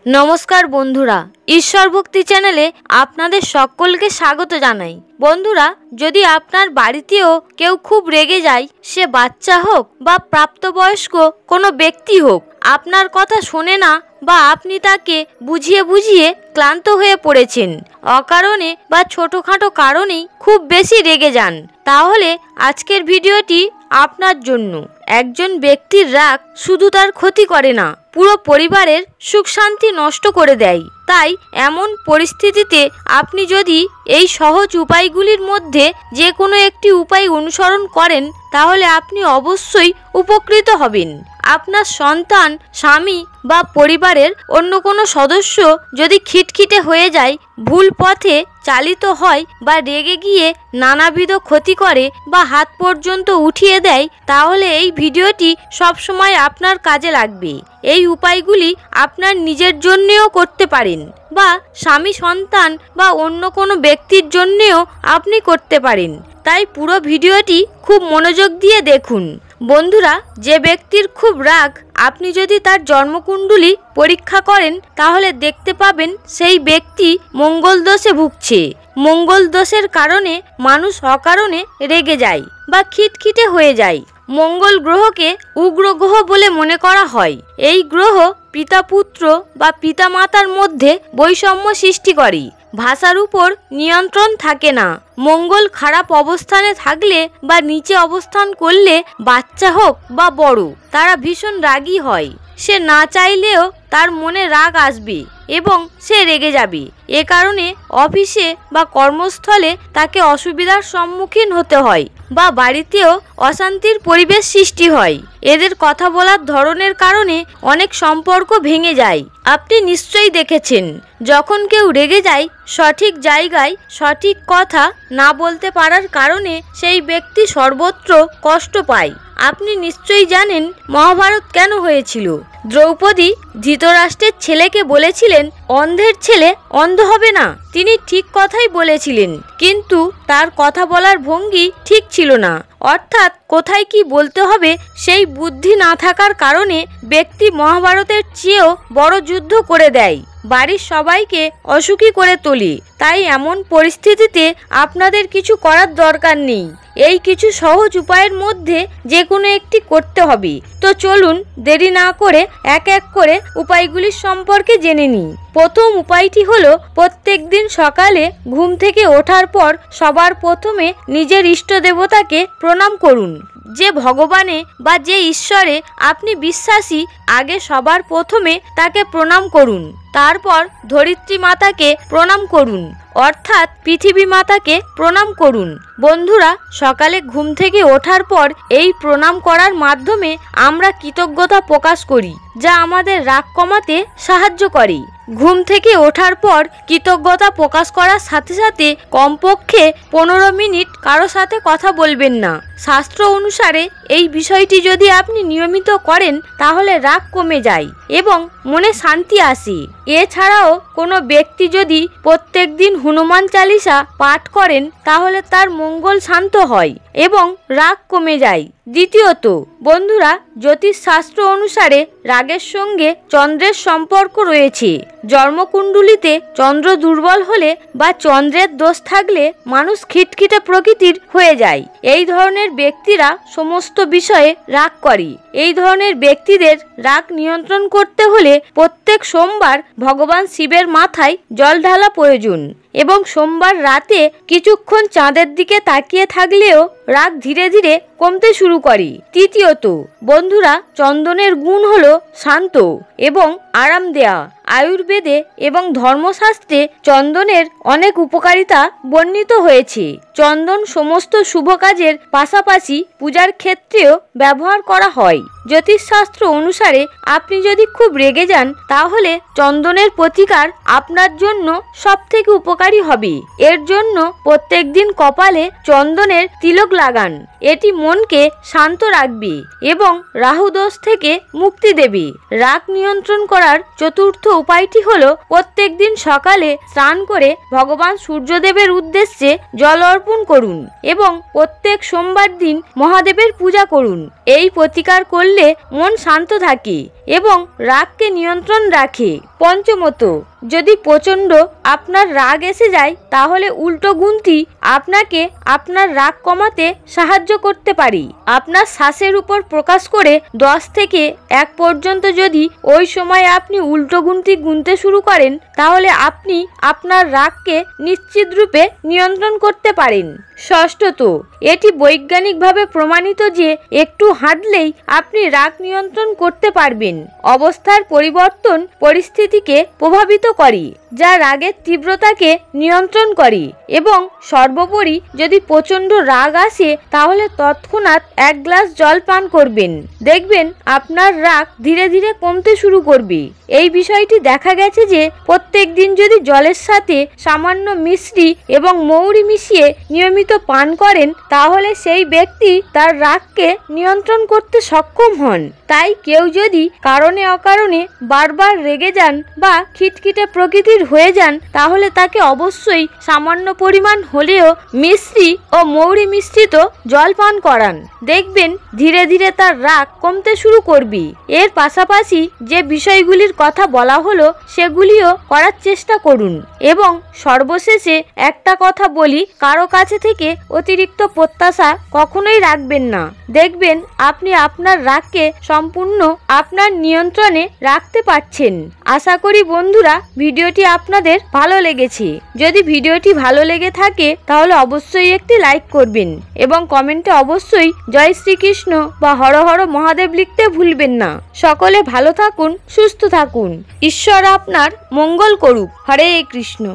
নমস্কার বন্ধুরা, ঈশ্বর ভক্তি চ্যানেলে আপনাদের সকলকে স্বাগত জানাই। বন্ধুরা, যদি আপনার বাড়িতেও কেউ খুব রেগে যায়, সে বাচ্চা হোক বা প্রাপ্তবয়স্ক কোনো ব্যক্তি হোক, আপনার কথা শোনে না বা আপনি তাকে বুঝিয়ে বুঝিয়ে ক্লান্ত হয়ে পড়েছেন, অকারণে বা ছোটোখাটো কারণেই খুব বেশি রেগে যান, তাহলে আজকের ভিডিওটি আপনার জন্য। একজন ব্যক্তির রাগ শুধু তার ক্ষতি করে না, পুরো পরিবারের সুখ শান্তি নষ্ট করে দেয়। তাই এমন পরিস্থিতিতে আপনি যদি এই সহজ উপায়গুলির মধ্যে যে কোনো একটি উপায় অনুসরণ করেন, তাহলে আপনি অবশ্যই উপকৃত হবেন। আপনার সন্তান, স্বামী বা পরিবারের অন্য কোনো সদস্য যদি খিটখিটে হয়ে যায়, ভুল পথে চালিত হয় বা রেগে গিয়ে নানাবিধ ক্ষতি করে বা হাত পর্যন্ত উঠিয়ে দেয়, তাহলে এই ভিডিওটি সবসময় আপনার কাজে লাগবে। এই উপায়গুলি আপনার নিজের জন্যেও করতে পারেন বা স্বামী, সন্তান বা অন্য কোনো ব্যক্তির জন্যেও আপনি করতে পারেন। তাই পুরো ভিডিওটি খুব মনোযোগ দিয়ে দেখুন। বন্ধুরা, যে ব্যক্তির খুব রাগ, আপনি যদি তার জন্মকুণ্ডলী পরীক্ষা করেন, তাহলে দেখতে পাবেন সেই ব্যক্তি মঙ্গল দোষে ভুগছে। মঙ্গল দোষের কারণে মানুষ অকারণে রেগে যায় বা খিটখিটে হয়ে যায়। মঙ্গল গ্রহকে উগ্র গ্রহ বলে মনে করা হয়। এই গ্রহ পিতা পুত্র বা পিতা মাতার মধ্যে বৈষম্য সৃষ্টি করে। ভাষার উপর নিয়ন্ত্রণ থাকে না। মঙ্গল খারাপ অবস্থানে থাকলে বা নিচে অবস্থান করলে, বাচ্চা হোক বা বড়, তারা ভীষণ রাগী হয়। সে না চাইলেও তার মনে রাগ আসবে এবং সে রেগে যাবে। এ কারণে অফিসে বা কর্মস্থলে তাকে অসুবিধার সম্মুখীন হতে হয় বা বাড়িতেও অশান্তির পরিবেশ সৃষ্টি হয়। এদের কথা বলার ধরনের কারণে অনেক সম্পর্ক ভেঙে যায়। আপনি নিশ্চয়ই দেখেছেন, যখন কেউ রেগে যায়, সঠিক জায়গায় সঠিক কথা না বলতে পারার কারণে সেই ব্যক্তি সর্বত্র কষ্ট পায়। আপনি নিশ্চয়ই জানেন মহাভারত কেন হয়েছিল। দ্রৌপদী ধৃতরাষ্ট্রের ছেলেকে বলেছিলেন, অন্ধের ছেলে অন্ধ হবে না। তিনি ঠিক কথাই বলেছিলেন, কিন্তু তার কথা বলার ভঙ্গি ঠিক ছিল না। অর্থাৎ কোথায় কি বলতে হবে সেই বুদ্ধি না থাকার কারণে ব্যক্তি মহাভারতের চেয়েও বড় যুদ্ধ করে দেয়, বাড়ির সবাইকে অসুখী করে তোলে। তাই এমন পরিস্থিতিতে আপনাদের কিছু করার দরকার নেই। এই কিছু সহজ উপায়ের মধ্যে যে কোনো একটি করতে হবে। তো চলুন দেরি না করে এক এক করে উপায়গুলির সম্পর্কে জেনে নিই। প্রথম উপায়টি হলো, প্রত্যেক দিন সকালে ঘুম থেকে ওঠার পর সবার প্রথমে নিজের ইষ্ট দেবতাকে প্রণাম করুন। যে ভগবানে বা যে ঈশ্বরে আপনি বিশ্বাসী, আগে সবার প্রথমে তাকে প্রণাম করুন। তারপর ধরিত্রী মাতাকে প্রণাম করুন, অর্থাৎ পৃথিবী মাতাকে প্রণাম করুন। বন্ধুরা, সকালে ঘুম থেকে ওঠার পর এই প্রণাম করার মাধ্যমে আমরা কৃতজ্ঞতা প্রকাশ করি, যা আমাদের রাগ কমাতে সাহায্য করে। ঘুম থেকে ওঠার পর কৃতজ্ঞতা প্রকাশ করার সাথে সাথে কমপক্ষে 15 মিনিট কারো সাথে কথা বলবেন না। শাস্ত্র অনুসারে এই বিষয়টি যদি আপনি নিয়মিত করেন, তাহলে রাগ কমে যায় এবং মনে শান্তি আসে। এছাড়াও কোনো ব্যক্তি যদি প্রত্যেক দিন হনুমান চালিসা পাঠ করেন, তাহলে তার মঙ্গল শান্ত হয় এবং রাগ কমে যায়। দ্বিতীয়ত, বন্ধুরা, জ্যোতিষশাস্ত্র অনুসারে রাগের সঙ্গে চন্দ্রের সম্পর্ক রয়েছে। জন্মকুণ্ডলিতে চন্দ্র দুর্বল হলে বা চন্দ্রের দোষ থাকলে মানুষ খিটখিটে প্রকৃতির হয়ে যায়। এই ধরনের ব্যক্তিরা সমস্ত বিষয়ে রাগ করে। এই ধরনের ব্যক্তিদের রাগ নিয়ন্ত্রণ করতে হলে প্রত্যেক সোমবার ভগবান শিবের মাথায় জল ঢালা প্রয়োজন এবং সোমবার রাতে কিছুক্ষণ চাঁদের দিকে তাকিয়ে থাকলেও রাগ ধীরে ধীরে কমতে শুরু করে। তৃতীয়ত, বন্ধুরা, চন্দনের গুণ হলো শান্ত এবং আরাম দেয়া। আয়ুর্বেদে এবং ধর্মশাস্ত্রে চন্দনের অনেক উপকারিতা বর্ণিত হয়েছে। চন্দন সমস্ত শুভ কাজের পাশাপাশি পূজার ক্ষেত্রেও ব্যবহার করা হয়। জ্যোতিষশাস্ত্র অনুসারে আপনি যদি খুব রেগে যান, তাহলে চন্দনের প্রতিকার আপনার জন্য সবথেকে উপকারী হবে। এর জন্য প্রত্যেক দিন কপালে চন্দনের তিলক লাগান। এটি মনকে শান্ত রাখবে এবং রাহু দোষ থেকে মুক্তি দেবে। রাগ নিয়ন্ত্রণ করার চতুর্থ উপায়টি হলো, প্রত্যেক দিন সকালে স্নান করে ভগবান সূর্যদেবের উদ্দেশ্যে জল অর্পণ করুন এবং প্রত্যেক সোমবার দিন মহাদেবের পূজা করুন। এই প্রতিকার করলে মন শান্ত থাকে এবং রাগকে নিয়ন্ত্রণ রাখে। পঞ্চমত, যদি প্রচণ্ড আপনার রাগ এসে যায় তাহলে উল্টো গুণটি আপনাকে আপনার রাগ কমাতে সাহায্য করতে পারে। আপনার শ্বাসের উপর প্রকাশ করে 10 থেকে 1 পর্যন্ত যদি ওই সময় আপনি উল্টো গুণটি গুনতে শুরু করেন তাহলে আপনি আপনার রাগকে নিশ্চিত রূপে নিয়ন্ত্রণ করতে পারেন। ষষ্ঠত, এটি বৈজ্ঞানিকভাবে প্রমাণিত যে একটু হাঁটলেই আপনি রাগ নিয়ন্ত্রণ করতে পারবেন। অবস্থার পরিবর্তন পরিস্থিতিকে প্রভাবিত করে, যা রাগের তীব্রতাকে নিয়ন্ত্রণ করে। এবং সর্বোপরি যদি প্রচণ্ড রাগ আসে তাহলে তৎক্ষণাৎ 1 গ্লাস জল পান করবেন। দেখবেন আপনার রাগ ধীরে ধীরে কমতে শুরু করবে। এই বিষয়টি দেখা গেছে যে প্রত্যেক দিন যদি জলের সাথে সামান্য মিশ্রি এবং মৌরি মিশিয়ে নিয়মিত পান করেন তাহলে সেই ব্যক্তি তার রাগকে নিয়ন্ত্রণ করতে সক্ষম হন। তাই কেউ যদি কারণে অকারণে বারবার রেগে যান বা খিটখিটে প্রকৃতির হয়ে যান তাহলে তাকে অবশ্যই সামান্য পরিমাণ হলেও মিশ্রি ও মৌরি মিশ্রিত জল পান করান। দেখবেন ধীরে ধীরে তার রাগ কমতে শুরু করবে। এর পাশাপাশি যে বিষয়গুলির কথা বলা হলো সেগুলিও করার চেষ্টা করুন। এবং সর্বশেষে একটা কথা বলি, কারো কাছে থেকে অতিরিক্ত প্রত্যাশা কখনোই রাখবেন না। দেখবেন আপনি আপনার রাগকে সম্পূর্ণ আপনার নিয়ন্ত্রণে রাখতে পারছেন। আশা করি বন্ধুরা ভিডিওটি আপনাদের ভালো লেগেছে। যদি ভিডিওটি ভালো লেগে থাকে তাহলে অবশ্যই একটি লাইক করবেন এবং কমেন্টে অবশ্যই জয় শ্রীকৃষ্ণ বা হর হর মহাদেব লিখতে ভুলবেন না। সকলে ভালো থাকুন, সুস্থ থাকুন। ঈশ্বর আপনার মঙ্গল করুক। হরে কৃষ্ণ।